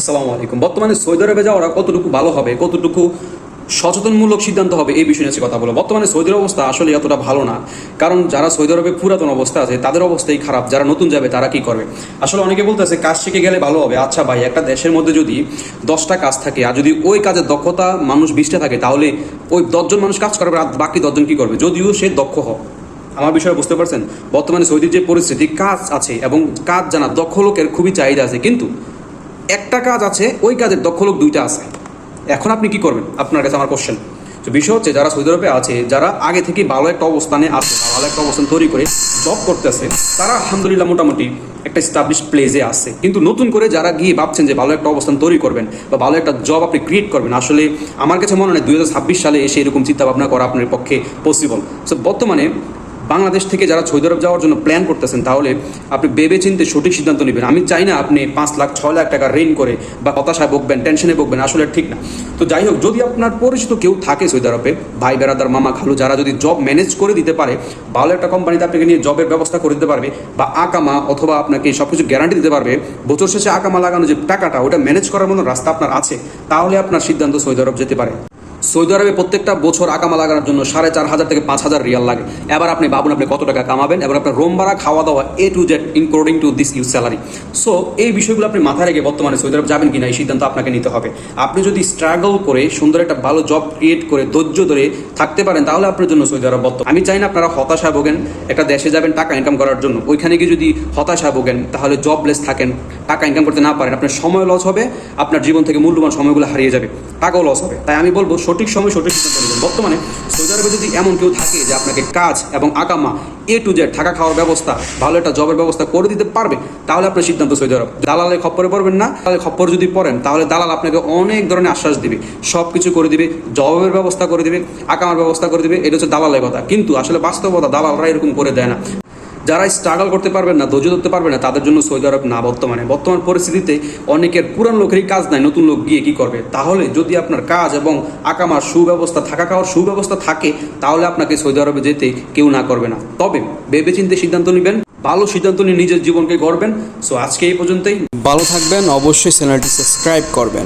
আসসালামু আলাইকুম। বর্তমানে সৌদি আরবে যাওয়া কতটুকু ভালো হবে, কতটুকু সচেতনমূলক সিদ্ধান্ত হবে, এই বিষয়ে নিয়ে কথা বলবো। বর্তমানে সৌদির অবস্থা আসলে এতটা ভালো না, কারণ যারা সৌদি আরবে পুরাতন অবস্থা আছে তাদের অবস্থাই খারাপ। যারা নতুন যাবে তারা কি করবে? আসলে অনেকে বলতেছে কাজ শিখে গেলে ভালো হবে। আচ্ছা ভাই, একটা দেশের মধ্যে যদি 10টা কাজ থাকে আর যদি ওই কাজের দক্ষতা মানুষ 20টা থাকে, তাহলে ওই 10জন মানুষ কাজ করবে আর বাকি 10জন কি করবে, যদিও সে দক্ষ হোক। আমার বিষয়ে বুঝতে পারছেন? বর্তমানে সৌদির যে পরিস্থিতি, কাজ আছে এবং কাজ জানা দক্ষ লোকের খুবই চাহিদা আছে, কিন্তু একটা কাজ আছে, ওই কাজের দক্ষ লোক 2টা আছে। এখন আপনি কি করবেন? আপনার কাছে আমার কোশ্চেন। তো বিষয় হচ্ছে, যারা সৌদি আরবে আছে, যারা আগে থেকে ভালো একটা অবস্থানে আছে, ভালো একটা অবস্থান তৈরি করে জব করতেছে, তারা আলহামদুলিল্লাহ মোটামুটি একটা স্টাবলিশ প্লেসে আছে। কিন্তু নতুন করে যারা গিয়ে ভাবছেন যে ভালো একটা অবস্থান তৈরি করবেন বা ভালো একটা জব আপনি ক্রিয়েট করবেন, আসলে আমার কাছে মনে হয় 2026 সালে এসে এরকম চিন্তাভাবনা করা আপনার পক্ষে পসিবল। সো বর্তমানে বাংলাদেশ থেকে যারা সৌদি আরব যাওয়ার জন্য প্ল্যান করতেছেন, তাহলে আপনি ভেবে চিন্তে সঠিক সিদ্ধান্ত নেবেন। আমি চাই না আপনি 5 লাখ 6 লাখ টাকা ঋণ করে বা হতাশায় বকবেন, টেনশনে বকবেন, আসলে ঠিক না। তো যাই হোক, যদি আপনার পরিচিত কেউ থাকে সৌদি আরবে, ভাই বেড়াদার, মামা খালু, যারা যদি জব ম্যানেজ করে দিতে পারে, ভালো একটা কোম্পানিতে আপনাকে নিয়ে জবের ব্যবস্থা করে দিতে পারবে, বা আকামা অথবা আপনাকে সব কিছু গ্যারান্টি দিতে পারবে, বছর শেষে আকামা লাগানো যে টাকাটা, ওটা ম্যানেজ করার মতো রাস্তা আপনার আছে, তাহলে আপনার সিদ্ধান্ত সৌদি আরব যেতে পারে। সৌদি আরবে প্রত্যেকটা বছর আকামা লাগানোর জন্য 4,500 থেকে 5,000 রিয়াল লাগে। এবার আপনি ভাবুন আপনি কত টাকা কামাবেন, এবং আপনার রুম ভাড়া, খাওয়া দাওয়া, A to Z including to this use salary. So এই বিষয়গুলো আপনি মাথায় রেখে বর্তমানে সৌদি আরব যাবেন কিনা এই সিদ্ধান্ত আপনাকে নিতে হবে। আপনি যদি স্ট্রাগল করে সুন্দর একটা ভালো জব ক্রিয়েট করে ধৈর্য ধরে থাকতে পারেন, তাহলে আপনার জন্য সৌদি আরব বর্তমান। আমি চাই না আপনারা হতাশায় ভোগেন। একটা দেশে যাবেন টাকা ইনকাম করার জন্য, ওইখানে গিয়ে যদি হতাশায় ভোগেন, তাহলে জবলেস থাকেন, টাকা ইনকাম করতে না পারেন, আপনার সময় লস হবে, আপনার জীবন থেকে মূল্যবান সময়গুলো হারিয়ে যাবে, টাকাও লস হবে। তাই আমি বলবো সঠিক সময় সঠিক সিদ্ধান্ত নেবেন। বর্তমানে সৌদি আরবে যদি এমন কেউ থাকে যে আপনাকে কাজ এবং আকামা A to Z, থাকা খাওয়ার ব্যবস্থা, ভালো একটা জবের ব্যবস্থা করে দিতে পারবে, তাহলে আপনার সিদ্ধান্ত সৌদি আরব। দালালের খপ্পরে পড়বেন না। দালালের খপ্পর যদি পড়েন, তাহলে দালাল আপনাকে অনেক ধরনের আশ্বাস দিবে, সব কিছু করে দিবে, জবের ব্যবস্থা করে দিবে, আকামার ব্যবস্থা করে দিবে। এটা হচ্ছে দালালের কথা, কিন্তু আসলে বাস্তবতা দালালরা এরকম করে দেয় না। যারা স্ট্রাগল করতে পারবেন না, ধৈর্য ধরতে পারবে না, তাদের জন্য সৌদি আরব না। বর্তমান পরিস্থিতিতে অনেকের পুরান লোকেরই কাজ নাই, নতুন লোক গিয়ে কি করবে? তাহলে যদি আপনার কাজ এবং আকামার সুব্যবস্থা, থাকা খাওয়ার সুব্যবস্থা থাকে, তাহলে আপনাকে সৌদি আরবে যেতে কেউ না করবে না। তবে ভেবে চিন্তে সিদ্ধান্ত নেবেন, ভালো সিদ্ধান্ত নিয়ে নিজের জীবনকে গড়বেন। সো আজকে এই পর্যন্তই। ভালো থাকবেন, অবশ্যই চ্যানেলটি সাবস্ক্রাইব করবেন।